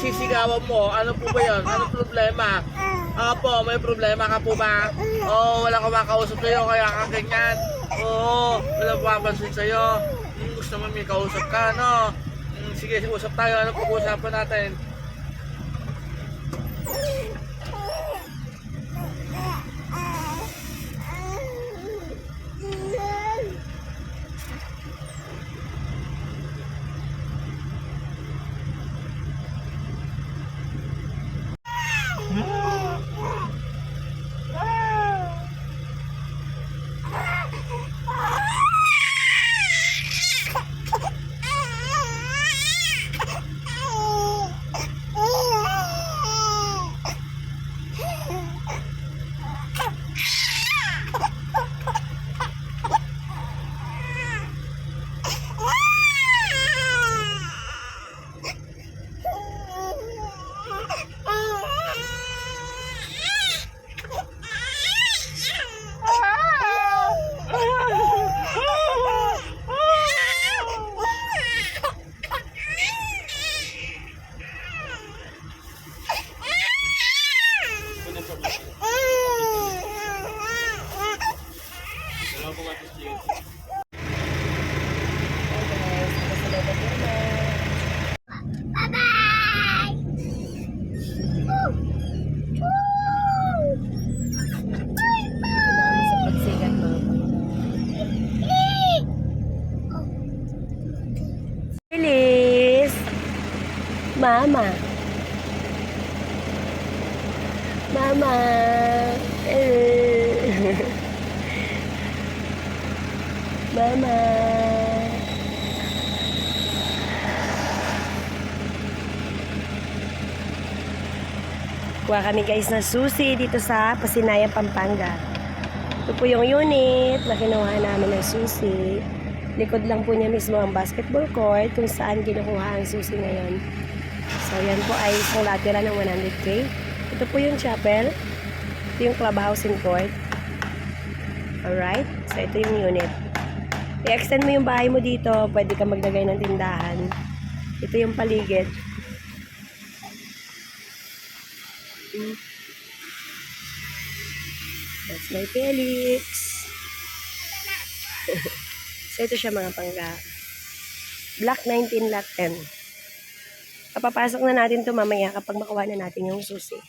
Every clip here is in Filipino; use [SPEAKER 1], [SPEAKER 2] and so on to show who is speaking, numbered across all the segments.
[SPEAKER 1] pinagsisigawan mo? Ano po ba yun? Ano problema? Apo, may problema ka po ba? Oo, wala kumakausap sa'yo kaya ka ganyan. Oo, wala papansin sa'yo. Gusto mo may kausap ka, no? Sige, usap tayo. Ano pag-uusapan natin?
[SPEAKER 2] Bilis! Mama! Mama! Mama! Kuha kami guys ng susi dito sa Pasinayan, Pampanga. Ito po yung unit na kinuha namin ng susi. Likod lang po niya mismo ang basketball court kung saan kinukuha ang susi ngayon. So yan po ay isang latira ng 100K. Ito po yung chapel. Ito yung clubhouse and court. Alright? So ito yung unit. I-extend mo yung bahay mo dito, pwede ka maglagay ng tindahan. Ito yung paligid. That's my Felix. So ito siya mga pangga. Block 19, Lot 10. Kapapasok na natin ito mamaya kapag makuha na natin yung susi.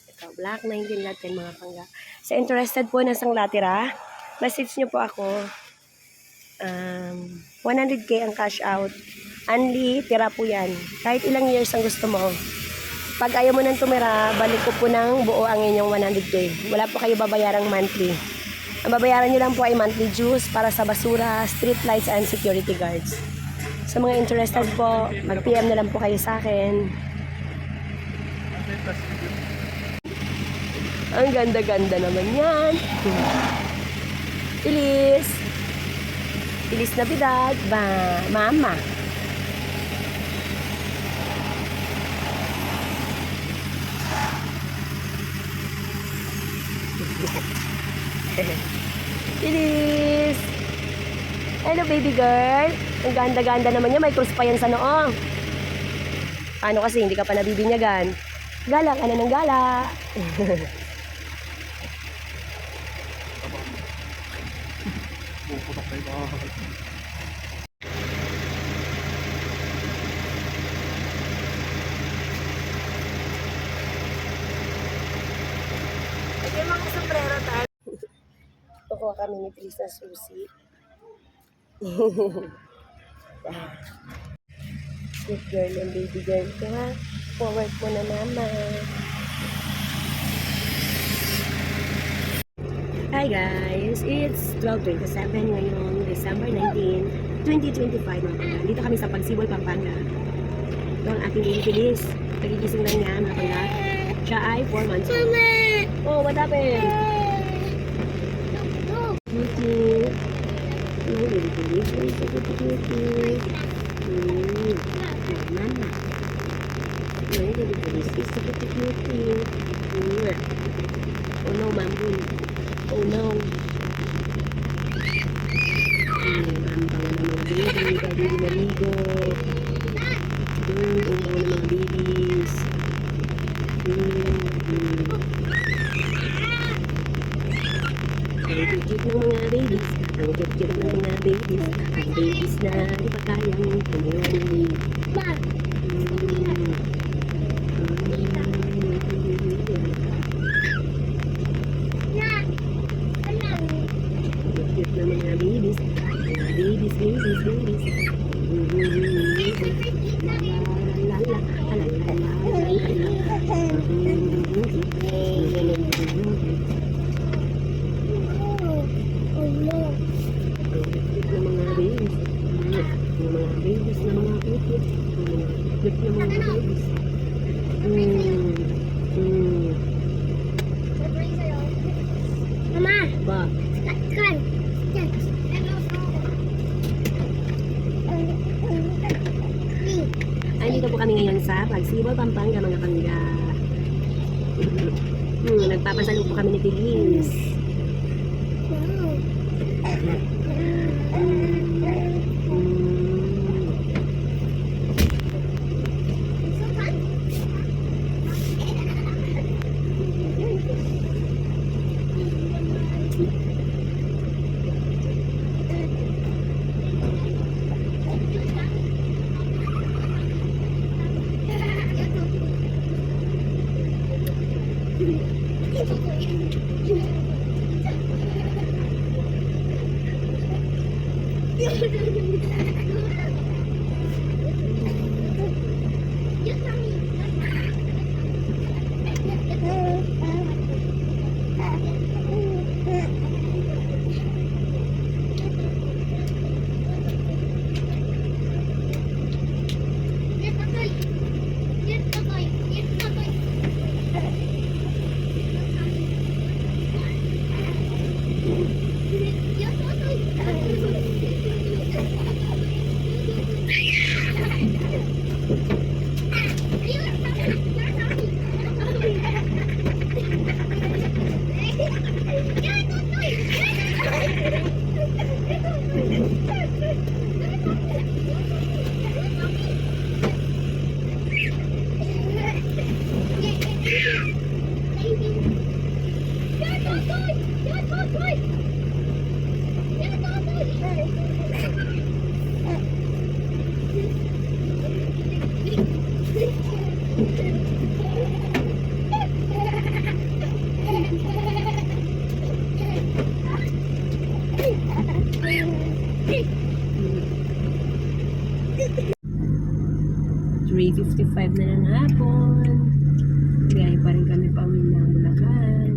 [SPEAKER 2] Ito, Block 19, Lot 10 mga pangga. Sa interested po na sang latira, message nyo po ako. 100K ang cash out. Only, tira po yan. Kahit ilang years ang gusto mo. Pag ayaw mo nang tumira, balik ko po ng buo ang inyong 100K. Wala po kayo babayarang monthly. Ang babayaran nyo lang po ay monthly dues para sa basura, street lights, and security guards. Sa mga interested po, mag-PM na lang po kayo sa akin. Ang ganda-ganda naman yan. Feliz! Feliz Navidad! Mama! Feliz! Hello baby girl! Ang ganda-ganda naman niya, may cross pa yan sa noo. Paano kasi hindi ka pa nabibinyagan? Gala ka na ng gala! Ito yung mga sombrero tayo. Kukuha kami ni Tris na susi. Good girl and baby girl ko ha. Forward mo na mama. Hi guys! It's 12:27 ngayong December 19, 2025 mga pangga. Dito kami sa Pagsiboy, Pampanga. Ito ang aking baby Feliz. Nagigising lang niya mga pangga. Siya ay 4 months old. Oh, what happened? Cutie. Oh, baby Feliz. Oh, so cutie. Mama. Oh, baby Feliz. It's so cutie. Oh no, Mambun. Oh no. Ang bango na mga baby. Baby naligo. Mga babies. Ang cute ng mga babies. Ang cute ng mga babies. Ang babies na di pa kayang tumuli. Cute na mga babies. Babies, babies, babies. La la la la mga babies. Mga babies na mga cute. Cute na mga babies.
[SPEAKER 3] Mama,
[SPEAKER 2] Ba?
[SPEAKER 3] kan.
[SPEAKER 2] Ay, dito po kami ngayon sa Pagsiwa, Pampanga, mga pangga. Nagpapasalo po kami ni Tigis. $3:55 na ng hapon. Galing pa rin kami pa uwi ng Bulacan.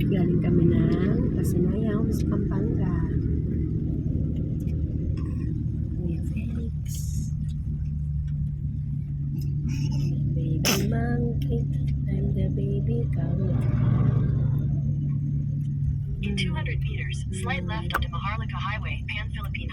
[SPEAKER 2] Galing kami ng Pasinayaw sa Pampanga. Kuya Felix. Baby monkey, I'm the baby cow.
[SPEAKER 4] In 200 meters, slide left onto Maharlika Highway, Pan-Philippine